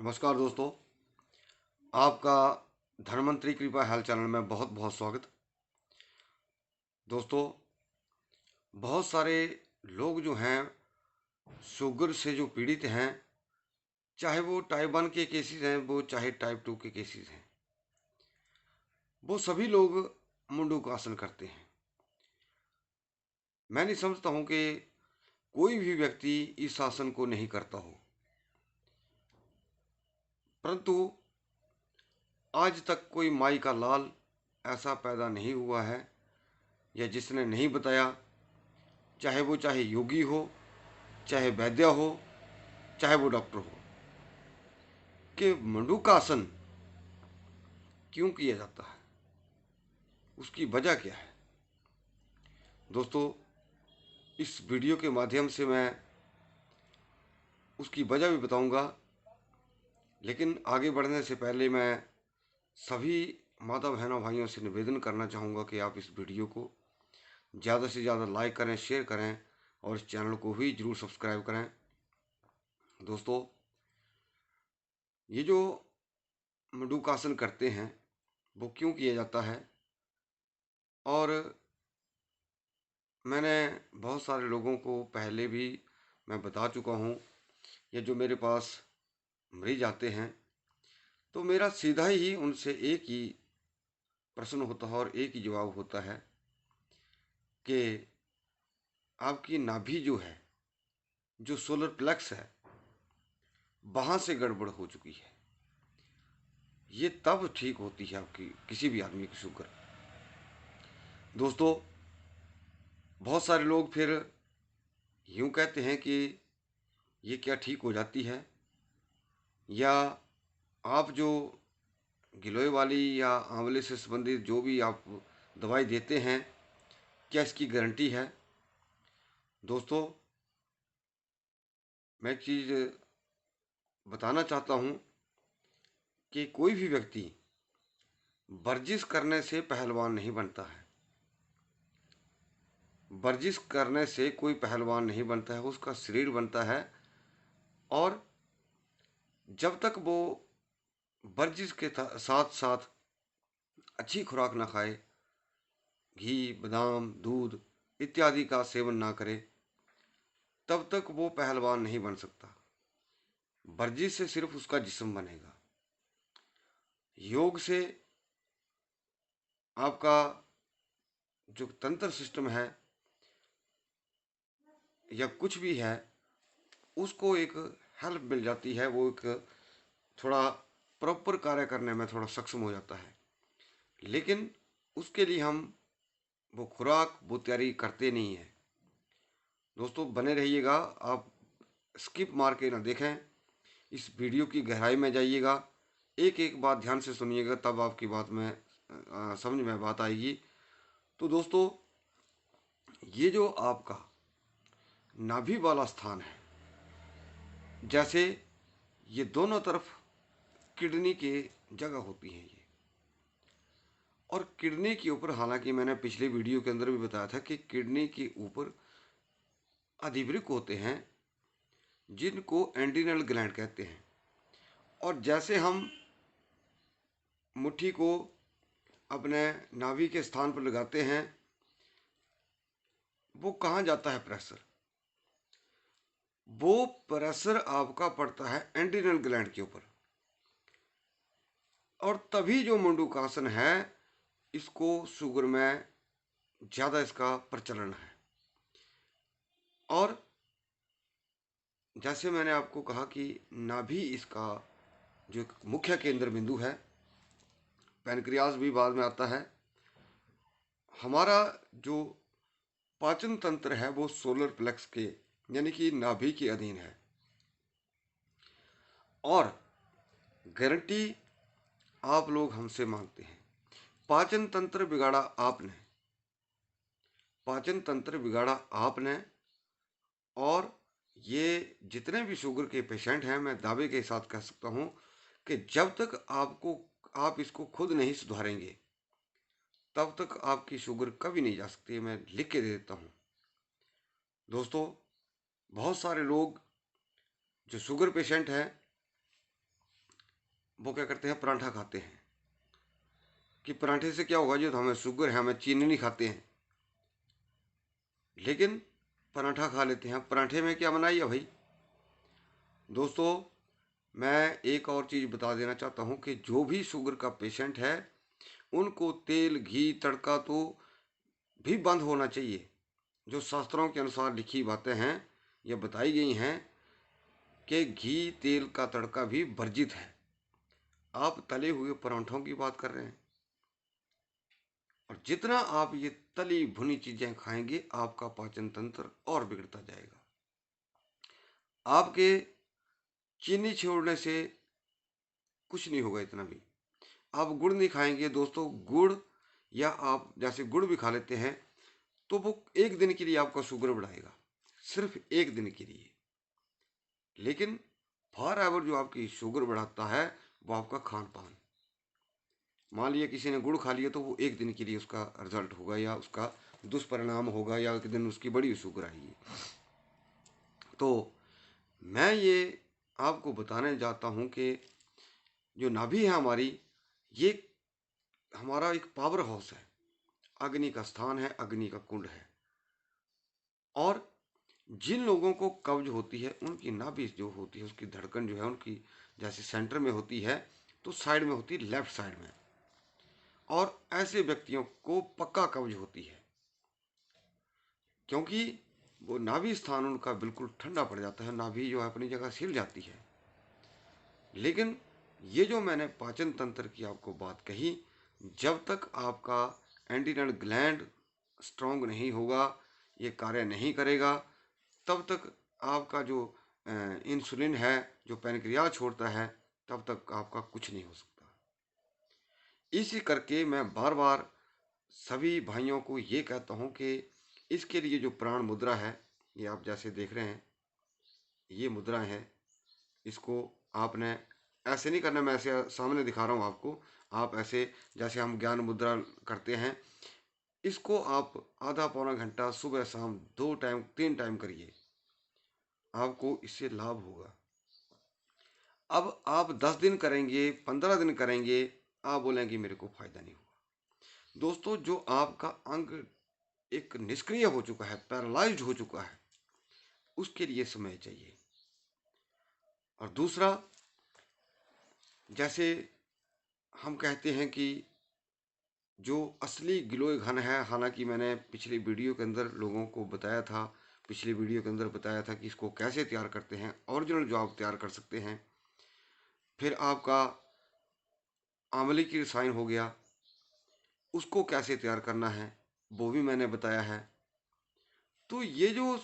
नमस्कार दोस्तों, आपका धनवंतरी कृपा हेल्थ चैनल में बहुत बहुत स्वागत। दोस्तों, बहुत सारे लोग जो हैं शुगर से जो पीड़ित हैं, चाहे वो टाइप 1 के केसेस हैं, वो चाहे टाइप 2 के केसेस हैं, वो सभी लोग मुंडू आसन करते हैं। मैं नहीं समझता हूँ कि कोई भी व्यक्ति इस आसन को नहीं करता हो, परंतु आज तक कोई माई का लाल ऐसा पैदा नहीं हुआ है या जिसने नहीं बताया, चाहे योगी हो, चाहे वैद्य हो, चाहे वो डॉक्टर हो, कि मंडूकासन क्यों किया जाता है, उसकी वजह क्या है। दोस्तों, इस वीडियो के माध्यम से मैं उसकी वजह भी बताऊंगा, लेकिन आगे बढ़ने से पहले मैं सभी माता बहनों भाइयों से निवेदन करना चाहूँगा कि आप इस वीडियो को ज़्यादा से ज़्यादा लाइक करें, शेयर करें और इस चैनल को भी ज़रूर सब्सक्राइब करें। दोस्तों, ये जो मंडूकासन करते हैं वो क्यों किया जाता है, और मैंने बहुत सारे लोगों को पहले भी मैं बता चुका हूँ, या जो मेरे पास मरीज आते हैं तो मेरा सीधा ही उनसे एक ही प्रश्न होता है और एक ही जवाब होता है कि आपकी नाभि जो है, जो सोलर प्लेक्स है, वहाँ से गड़बड़ हो चुकी है। ये तब ठीक होती है आपकी किसी भी आदमी की शुगर। दोस्तों, बहुत सारे लोग फिर यूँ कहते हैं कि ये क्या ठीक हो जाती है, या आप जो गिलोय वाली या आंवले से संबंधित जो भी आप दवाई देते हैं, क्या इसकी गारंटी है। दोस्तों, मैं एक चीज़ बताना चाहता हूँ कि कोई भी व्यक्ति वर्जिश करने से पहलवान नहीं बनता है। वर्जिश करने से कोई पहलवान नहीं बनता है, उसका शरीर बनता है। और जब तक वो वर्जिश के साथ साथ अच्छी खुराक ना खाए, घी, बादाम, दूध इत्यादि का सेवन ना करे, तब तक वो पहलवान नहीं बन सकता। वर्जिश से सिर्फ उसका जिस्म बनेगा। योग से आपका जो तंत्र सिस्टम है या कुछ भी है, उसको एक हेल्प मिल जाती है, वो एक थोड़ा प्रॉपर कार्य करने में थोड़ा सक्षम हो जाता है। लेकिन उसके लिए हम वो खुराक वो तैयारी करते नहीं है। दोस्तों, बने रहिएगा, आप स्किप मार के ना देखें, इस वीडियो की गहराई में जाइएगा, एक एक बात ध्यान से सुनिएगा, तब आपकी बात में समझ में बात आएगी। तो दोस्तों, ये जो आपका नाभि वाला स्थान है, जैसे ये दोनों तरफ किडनी के जगह होती है ये, और किडनी के ऊपर, हालांकि मैंने पिछले वीडियो के अंदर भी बताया था कि किडनी के ऊपर अधिवृक्क होते हैं जिनको एंड्रिनल ग्लैंड कहते हैं। और जैसे हम मुट्ठी को अपने नाभि के स्थान पर लगाते हैं, वो कहाँ जाता है प्रेशर, वो प्रेशर आपका पड़ता है एंड्रिनल ग्लैंड के ऊपर। और तभी जो मुंडूकासन है, इसको शुगर में ज़्यादा इसका प्रचलन है। और जैसे मैंने आपको कहा कि नाभि इसका जो एक मुख्य केंद्र बिंदु है, पैनक्रियाज भी बाद में आता है। हमारा जो पाचन तंत्र है वो सोलर प्लेक्स के यानी कि नाभि के अधीन है। और गारंटी आप लोग हमसे मांगते हैं, पाचन तंत्र बिगाड़ा आपने, पाचन तंत्र बिगाड़ा आपने। और ये जितने भी शुगर के पेशेंट हैं, मैं दावे के साथ कह सकता हूँ कि जब तक आप इसको खुद नहीं सुधारेंगे, तब तक आपकी शुगर कभी नहीं जा सकती है। मैं लिख के दे देता हूँ। दोस्तों, बहुत सारे लोग जो शुगर पेशेंट हैं, वो क्या करते हैं, पराठा खाते हैं। कि पराठे से क्या होगा, जो हमें शुगर है, हमें चीनी नहीं खाते हैं, लेकिन पराठा खा लेते हैं। पराठे में क्या बनाई है भाई दोस्तों, मैं एक और चीज़ बता देना चाहता हूँ कि जो भी शुगर का पेशेंट है, उनको तेल घी तड़का तो भी बंद होना चाहिए। जो शास्त्रों के अनुसार लिखी बातें हैं या बताई गई हैं कि घी तेल का तड़का भी वर्जित है। आप तले हुए परांठों की बात कर रहे हैं, और जितना आप ये तली भुनी चीजें खाएंगे, आपका पाचन तंत्र और बिगड़ता जाएगा। आपके चीनी छोड़ने से कुछ नहीं होगा इतना भी। आप गुड़ नहीं खाएंगे दोस्तों, गुड़ या आप जैसे गुड़ भी खा लेते हैं, तो वो एक दिन के लिए आपका शुगर बढ़ाएगा, सिर्फ एक दिन के लिए। लेकिन फॉर एवर जो आपकी शुगर बढ़ाता है वो आपका खान पान। मान लिया किसी ने गुड़ खा लिया, तो वो एक दिन के लिए उसका रिजल्ट होगा या उसका दुष्परिणाम होगा, या एक दिन उसकी बड़ी शुगर आएगी। तो मैं ये आपको बताने जाता हूँ कि जो नाभि है हमारी, ये हमारा एक पावर हाउस है, अग्नि का स्थान है, अग्नि का कुंड है। और जिन लोगों को कब्ज होती है, उनकी नाभि जो होती है, उसकी धड़कन जो है उनकी जैसे सेंटर में होती है, तो साइड में होती है, लेफ्ट साइड में। और ऐसे व्यक्तियों को पक्का कब्ज होती है, क्योंकि वो नाभि स्थान उनका बिल्कुल ठंडा पड़ जाता है, नाभि जो है अपनी जगह सिल जाती है। लेकिन ये जो मैंने पाचन तंत्र की आपको बात कही, जब तक आपका एंटीनल ग्लैंड स्ट्रांग नहीं होगा, ये कार्य नहीं करेगा, तब तक आपका जो इंसुलिन है, जो पैनक्रियाज छोड़ता है, तब तक आपका कुछ नहीं हो सकता। इसी करके मैं बार बार सभी भाइयों को ये कहता हूँ कि इसके लिए जो प्राण मुद्रा है, ये आप जैसे देख रहे हैं, ये मुद्रा है, इसको आपने ऐसे नहीं करना, मैं ऐसे सामने दिखा रहा हूँ आपको। आप ऐसे जैसे हम ज्ञान मुद्रा करते हैं, इसको आप आधा पौना घंटा सुबह शाम 2 टाइम 3 टाइम करिए, आपको इससे लाभ होगा। अब आप 10 दिन करेंगे, 15 दिन करेंगे, आप बोलेंगे मेरे को फायदा नहीं हुआ। दोस्तों, जो आपका अंग एक निष्क्रिय हो चुका है, पैरालाइज्ड हो चुका है, उसके लिए समय चाहिए। और दूसरा, जैसे हम कहते हैं कि जो असली गिलोय घन है, हालांकि मैंने पिछली वीडियो के अंदर लोगों को बताया था, पिछली वीडियो के अंदर बताया था कि इसको कैसे तैयार करते हैं, ओरिजिनल जो आप तैयार कर सकते हैं। फिर आपका आंवले की रसायन हो गया, उसको कैसे तैयार करना है वो भी मैंने बताया है। तो ये जो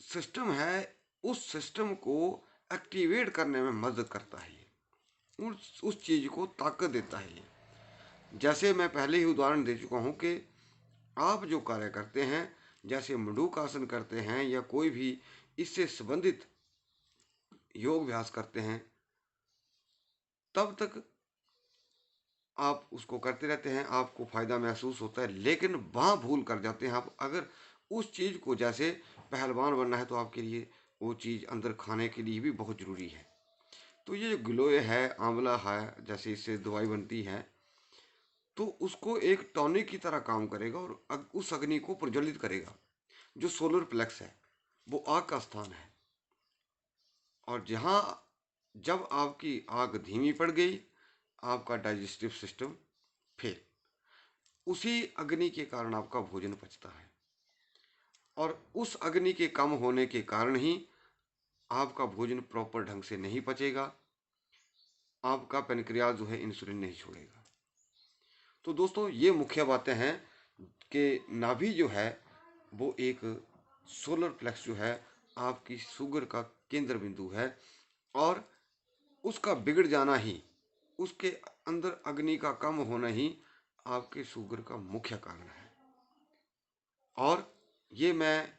सिस्टम है, उस सिस्टम को एक्टिवेट करने में मदद करता है, ये उस चीज़ को ताकत देता है। ये जैसे मैं पहले ही उदाहरण दे चुका हूँ कि आप जो कार्य करते हैं, जैसे मंडूक आसन करते हैं या कोई भी इससे संबंधित योग अभ्यास करते हैं, तब तक आप उसको करते रहते हैं, आपको फायदा महसूस होता है। लेकिन वहाँ भूल कर जाते हैं आप। अगर उस चीज़ को, जैसे पहलवान बनना है, तो आपके लिए वो चीज़ अंदर खाने के लिए भी बहुत ज़रूरी है। तो ये जो गिलोय है, आंवला है, जैसे इससे दवाई बनती है, तो उसको एक टॉनिक की तरह काम करेगा और उस अग्नि को प्रज्वलित करेगा। जो सोलर प्लेक्स है, वो आग का स्थान है। और जहाँ जब आपकी आग धीमी पड़ गई, आपका डाइजेस्टिव सिस्टम फेल। उसी अग्नि के कारण आपका भोजन पचता है, और उस अग्नि के कम होने के कारण ही आपका भोजन प्रॉपर ढंग से नहीं पचेगा, आपका पेनक्रियाज जो है इंसुलिन नहीं छोड़ेगा। तो दोस्तों, ये मुख्य बातें हैं कि नाभि जो है वो एक सोलर प्लेक्स जो है, आपकी शुगर का केंद्र बिंदु है, और उसका बिगड़ जाना ही, उसके अंदर अग्नि का कम होना ही आपके शुगर का मुख्य कारण है। और ये मैं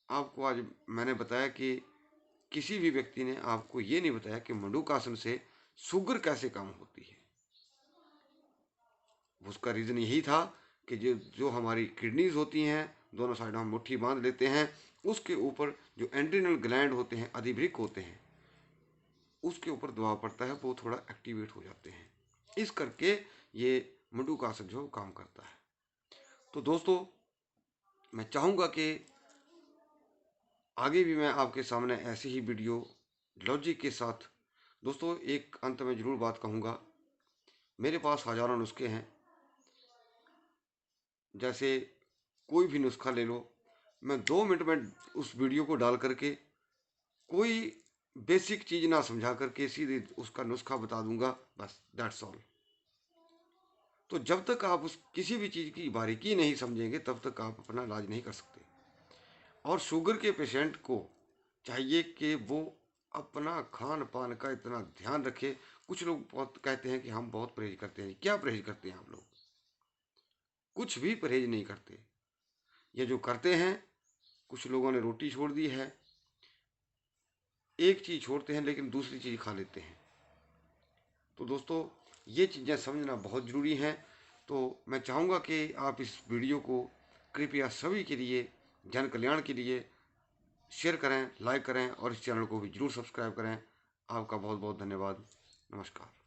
आपको आज मैंने बताया कि किसी भी व्यक्ति ने आपको ये नहीं बताया कि मंडूकासन से शुगर कैसे कम होती है। उसका रीज़न यही था कि जो जो हमारी किडनीज होती हैं, दोनों साइड हम मुट्ठी बांध लेते हैं, उसके ऊपर जो एंड्रिनल ग्लैंड होते हैं, अधिभृक होते हैं, उसके ऊपर दबाव पड़ता है, वो थोड़ा एक्टिवेट हो जाते हैं। इस करके ये मंडूकासन जो काम करता है। तो दोस्तों, मैं चाहूँगा कि आगे भी मैं आपके सामने ऐसी ही वीडियो लॉजिक के साथ। दोस्तों, एक अंत में ज़रूर बात कहूँगा, मेरे पास हज़ारों नुस्खे हैं। जैसे कोई भी नुस्खा ले लो, मैं 2 मिनट में उस वीडियो को डाल करके कोई बेसिक चीज़ ना समझा करके सीधे उसका नुस्खा बता दूंगा, बस दैट्स ऑल। तो जब तक आप उस किसी भी चीज़ की बारीकी नहीं समझेंगे तब तक आप अपना इलाज नहीं कर सकते। और शुगर के पेशेंट को चाहिए कि वो अपना खान पान का इतना ध्यान रखे। कुछ लोग बहुत कहते हैं कि हम बहुत परहेज करते हैं। क्या परहेज करते हैं आप लोग? कुछ भी परहेज नहीं करते। ये जो करते हैं, कुछ लोगों ने रोटी छोड़ दी है, एक चीज़ छोड़ते हैं लेकिन दूसरी चीज़ खा लेते हैं। तो दोस्तों, ये चीज़ें समझना बहुत ज़रूरी हैं। तो मैं चाहूँगा कि आप इस वीडियो को कृपया सभी के लिए, जन कल्याण के लिए शेयर करें, लाइक करें और इस चैनल को भी ज़रूर सब्सक्राइब करें। आपका बहुत बहुत धन्यवाद। नमस्कार।